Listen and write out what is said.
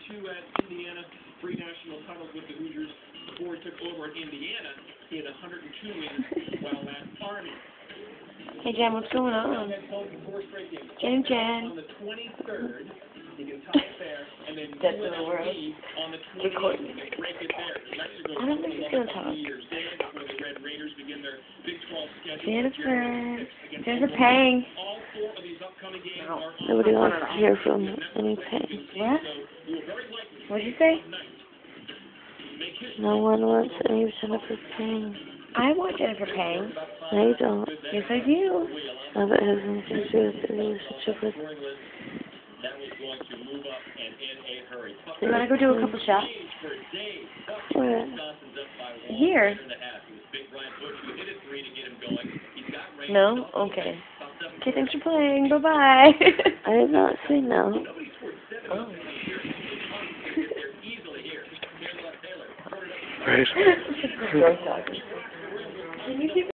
2 at Indiana, 3 national titles with the Hoosiers. Before he took over at Indiana, he had 102 wins while at Army. Hey Jen, what's going on? Jen. On the 23rd, he can tie it there, and then That's in the world. on the 28th, Recording. they break it there. Mexico I don't think he's going to talk. before the Red Raiders begin their Big 12 schedule. There's a pang. All 4 of these upcoming games are Nobody wants to hear from any pang. What? What'd you say? No one wants any Jennifer Pang. I want Jennifer Pang. No, you don't. Yes, I do. No, but it has anything to do with the relationship with... You want to go do a couple shots? Where? Here. No? Okay. Okay, thanks for playing. Bye-bye. I did not say no. Oh. Right. Can you keep